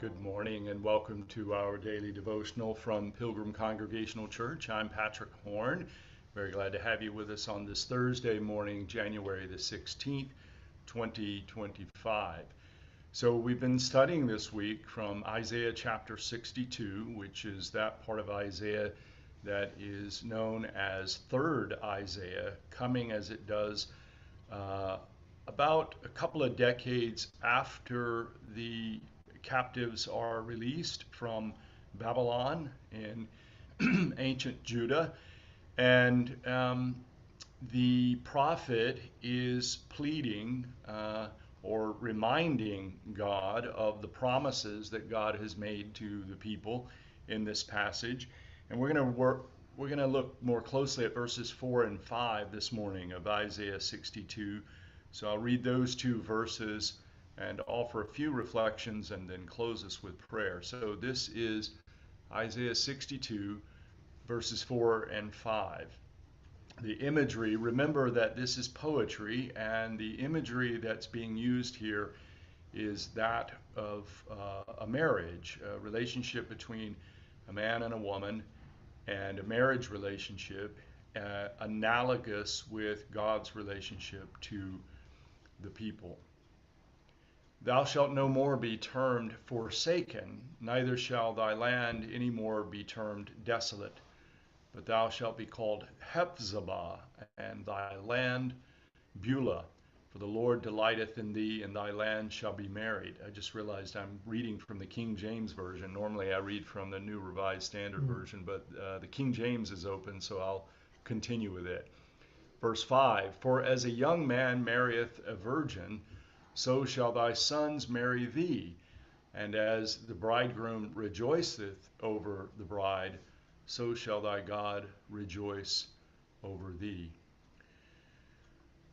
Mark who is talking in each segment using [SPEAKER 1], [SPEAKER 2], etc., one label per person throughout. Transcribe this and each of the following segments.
[SPEAKER 1] Good morning and welcome to our daily devotional from Pilgrim Congregational Church. I'm Patrick Horn. Very glad to have you with us on this Thursday morning, January the 16th, 2025. So we've been studying this week from Isaiah chapter 62, which is that part of Isaiah that is known as Third Isaiah, coming as it does about a couple of decades after the captives are released from Babylon in ancient Judah. And the prophet is pleading or reminding God of the promises that God has made to the people in this passage. And we're going to look more closely at verses 4 and 5 this morning of Isaiah 62. So I'll read those two verses and offer a few reflections and then close us with prayer. So this is Isaiah 62, verses 4 and 5. The imagery, remember that this is poetry, and the imagery that's being used here is that of a marriage, a relationship between a man and a woman, and a marriage relationship analogous with God's relationship to the people. Thou shalt no more be termed forsaken, neither shall thy land any more be termed desolate, but thou shalt be called Hephzibah, and thy land Beulah. For the Lord delighteth in thee, and thy land shall be married. I just realized I'm reading from the King James Version. Normally I read from the New Revised Standard Version, but the King James is open, so I'll continue with it. Verse 5, For as a young man marrieth a virgin, so shall thy sons marry thee. And as the bridegroom rejoiceth over the bride, so shall thy God rejoice over thee.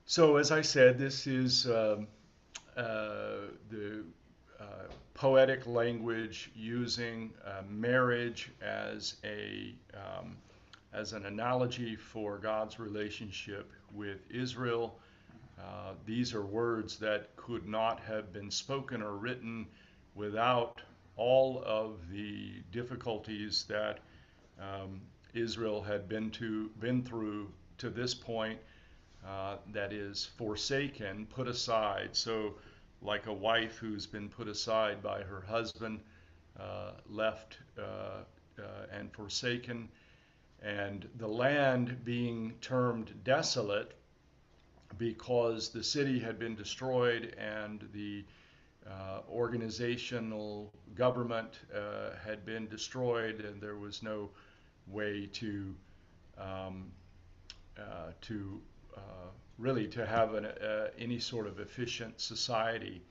[SPEAKER 1] So, as I said, this is the poetic language using marriage as an analogy for God's relationship with Israel. These are words that could not have been spoken or written without all of the difficulties that Israel had been through to this point, that is forsaken, put aside. So like a wife who's been put aside by her husband, left and forsaken, and the land being termed desolate because the city had been destroyed and the organizational government had been destroyed, and there was no way to really to have any sort of efficient society.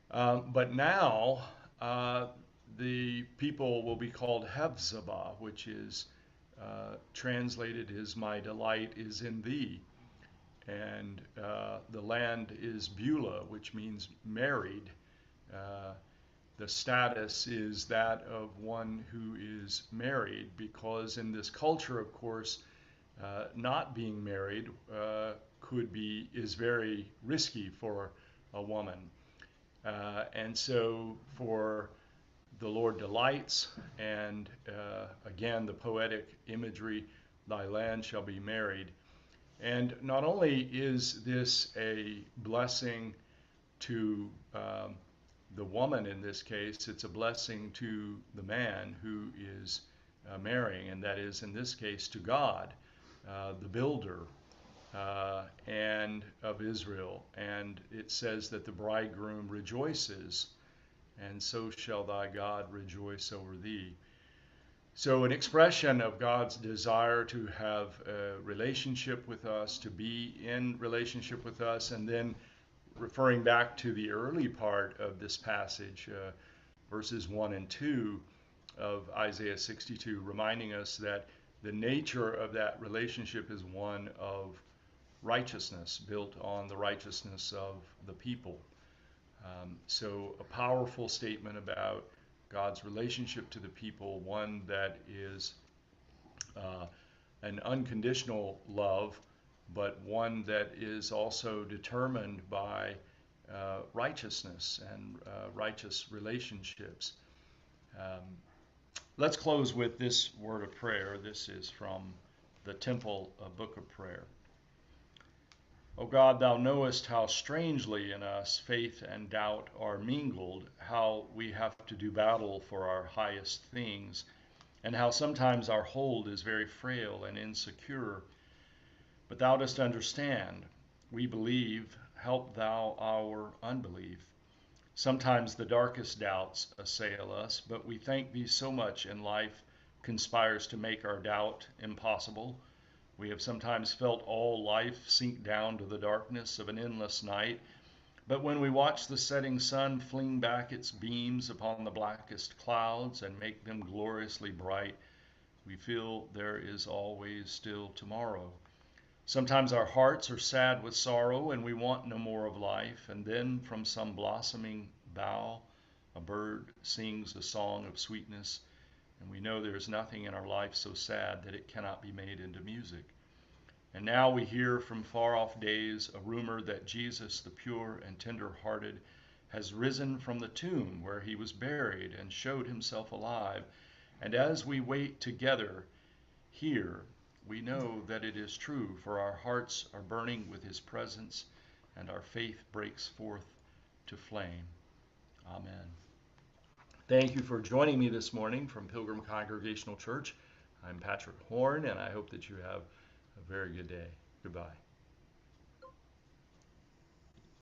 [SPEAKER 1] But now the people will be called Hephzibah, which is translated as "My delight is in thee." And the land is Beulah, which means married. The status is that of one who is married, because in this culture, of course, not being married is very risky for a woman. And so for the Lord delights, and again, the poetic imagery, thy land shall be married. And not only is this a blessing to the woman in this case, it's a blessing to the man who is marrying, and that is in this case to God, the builder and of Israel. And it says that the bridegroom rejoices, and so shall thy God rejoice over thee. So an expression of God's desire to have a relationship with us, to be in relationship with us, and then referring back to the early part of this passage, verses 1 and 2 of Isaiah 62, reminding us that the nature of that relationship is one of righteousness, built on the righteousness of the people. So a powerful statement about God's relationship to the people, one that is an unconditional love, but one that is also determined by righteousness and righteous relationships. Um, let's close with this word of prayer. This is from the Temple Book of Prayer. O God, thou knowest how strangely in us faith and doubt are mingled, how we have to do battle for our highest things, and how sometimes our hold is very frail and insecure. But thou dost understand. We believe, help thou our unbelief. Sometimes the darkest doubts assail us, but we thank thee so much in life conspires to make our doubt impossible. We have sometimes felt all life sink down to the darkness of an endless night, but when we watch the setting sun fling back its beams upon the blackest clouds and make them gloriously bright, we feel there is always still tomorrow. Sometimes our hearts are sad with sorrow and we want no more of life, and then from some blossoming bough a bird sings a song of sweetness, and we know there is nothing in our life so sad that it cannot be made into music. And now we hear from far off days a rumor that Jesus, the pure and tender hearted, has risen from the tomb where he was buried and showed himself alive. And as we wait together here, we know that it is true, for our hearts are burning with his presence and our faith breaks forth to flame. Amen. Thank you for joining me this morning from Pilgrim Congregational Church. I'm Patrick Horn, and I hope that you have a very good day. Goodbye.